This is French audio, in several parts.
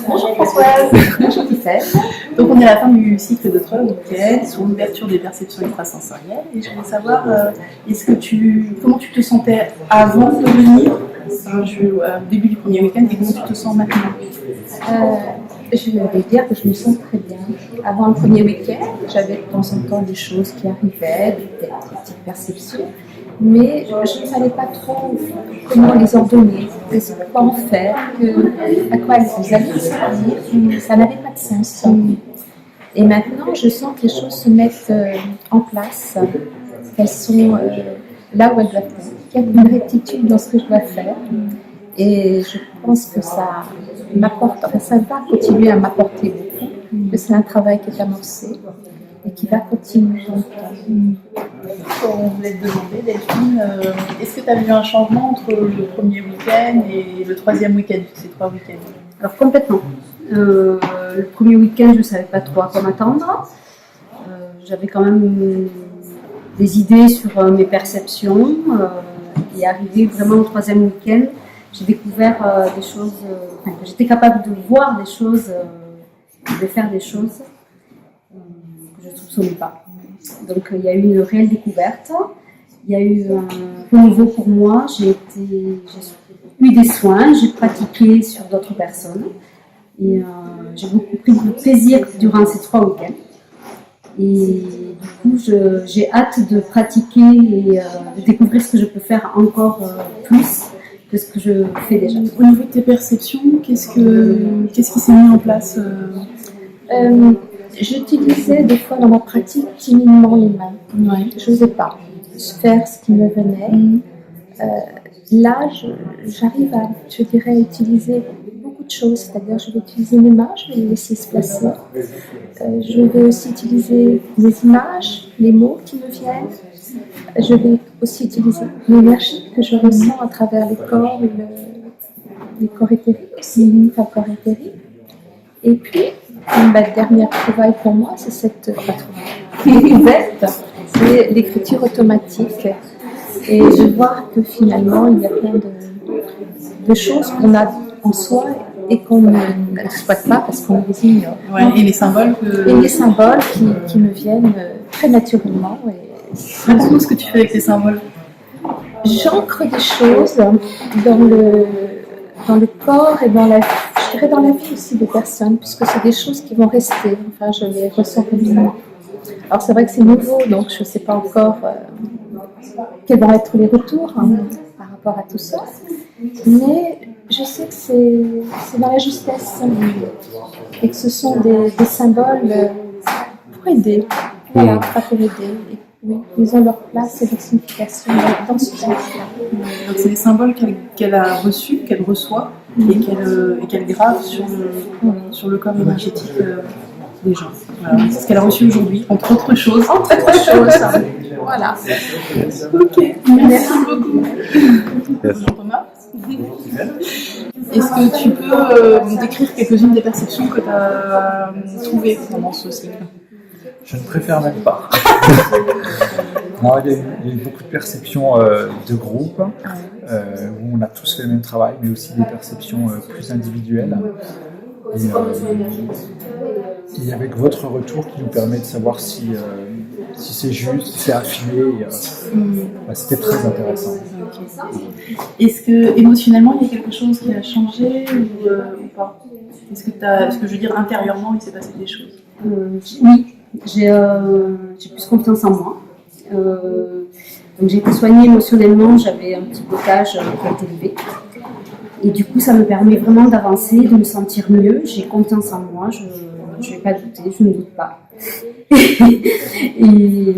Bonjour Françoise. Bonjour Gisèle. Donc on est à la fin du cycle de 3 week-ends sur l'ouverture des perceptions extrasensorielles et je voulais savoir comment tu te sentais avant de venir au début du premier week-end et comment tu te sens maintenant. Je vais dire que je me sens très bien. Avant le premier week-end, j'avais de temps en temps des choses qui arrivaient, des petites perceptions, mais je ne savais pas trop comment les ordonner, quoi en faire, à quoi elles allaient servir. Ça n'avait pas de sens. Et maintenant, je sens que les choses se mettent en place, qu'elles sont là où elles doivent être. Il y a une rectitude dans ce que je dois faire. Et je pense que ça m'apporte, ça va continuer à m'apporter beaucoup, que c'est un travail qui est amorcé et qui va continuer longtemps. On voulait te demander, Delphine, est-ce que tu as vu un changement entre le premier week-end et le troisième week-end, ces 3 week-ends? Alors complètement. Le premier week-end, je ne savais pas trop à quoi m'attendre. J'avais quand même des idées sur mes perceptions. Et arrivé vraiment au troisième week-end, j'ai découvert des choses, j'étais capable de voir des choses, de faire des choses que je ne soupçonnais pas. Donc il y a eu une réelle découverte, il y a eu un renouveau pour moi, j'ai eu des soins, j'ai pratiqué sur d'autres personnes et j'ai beaucoup pris de plaisir durant ces 3 week-ends. Et du coup, j'ai hâte de pratiquer et de découvrir ce que je peux faire encore plus que ce que je fais déjà. Au niveau de tes perceptions, qu'est-ce qui s'est mis en place J'utilisais des fois dans ma pratique timidement les mains. Ouais. Je n'osais pas faire ce qui me venait. Là, j'arrive à, je dirais, utiliser beaucoup de choses. C'est-à-dire, je vais utiliser mes mains, je vais les laisser se placer. Je vais aussi utiliser les images, les mots qui me viennent. Je vais aussi utiliser l'énergie que je ressens à travers les corps, les corps éthériques aussi, le corps éthérique. Et puis, le dernier travail pour moi, c'est cette découverte, c'est l'écriture automatique. Et je vois que finalement, il y a plein de choses qu'on a en soi et qu'on n'exploite pas parce qu'on les ignore. Ouais, et les symboles qui me viennent très naturellement. Raconte-nous ce que tu fais avec les symboles. J'ancre des choses dans le corps et dans la vie aussi des personnes, puisque c'est des choses qui vont rester. Enfin, je les ressens comme ça. Alors c'est vrai que c'est nouveau, donc je ne sais pas encore quels vont être les retours par rapport à tout ça. Mais je sais que c'est dans la justesse et que ce sont des symboles pour aider. Voilà, pas pour aider. Et, oui, ils ont leur place et leur signification dans ce sens-là. Donc c'est des symboles qu'elle a reçus, qu'elle reçoit et qu'elle grave sur le corps énergétique des gens. Voilà. C'est ce qu'elle a reçu aujourd'hui, entre autres choses. Voilà. Ok, merci beaucoup. Bonjour Thomas. Est-ce que tu peux décrire quelques-unes des perceptions que tu as trouvées pendant ce cycle? Je ne préfère même pas. Non, il y a eu beaucoup de perceptions de groupe, où on a tous fait le même travail, mais aussi des perceptions plus individuelles. Et avec votre retour qui nous permet de savoir si c'est juste, si c'est affiné, c'était très intéressant. Okay. Est-ce que émotionnellement il y a quelque chose qui a changé ou pas? Est-ce que je veux dire intérieurement il s'est passé des choses? Oui, j'ai plus confiance en moi. Donc j'ai été soignée émotionnellement, j'avais un petit blocage qui a été élevé. Et du coup, ça me permet vraiment d'avancer, de me sentir mieux. J'ai confiance en moi, je ne vais pas douter, je ne doute pas. et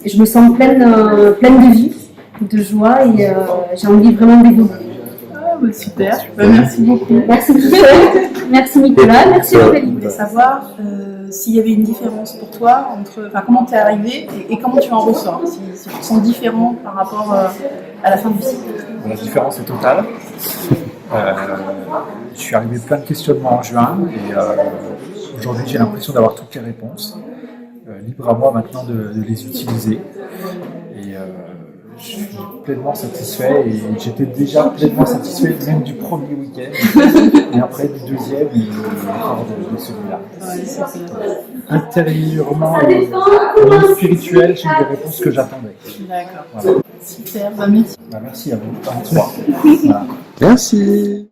je me sens pleine de vie, de joie et j'ai envie vraiment d'évoluer. Ah, bah, super, merci beaucoup. Merci Michel, merci Nicolas, merci Aurélie. Je voulais savoir s'il y avait une différence pour toi entre comment tu es arrivé et comment tu en ressors, si tu te sens différent par rapport à la fin du cycle. La différence est totale. Je suis arrivé plein de questionnements en juin et aujourd'hui j'ai l'impression d'avoir toutes les réponses. Libre à moi maintenant de les utiliser. Et je suis pleinement satisfait et j'étais déjà pleinement satisfait même du premier week-end et après du deuxième et encore de celui-là. Ouais, c'est ça. Intérieurement et au niveau spirituel, j'ai eu les réponses que j'attendais. D'accord. Voilà. Super, bah merci. Bah, merci à vous. À toi. Voilà. Merci.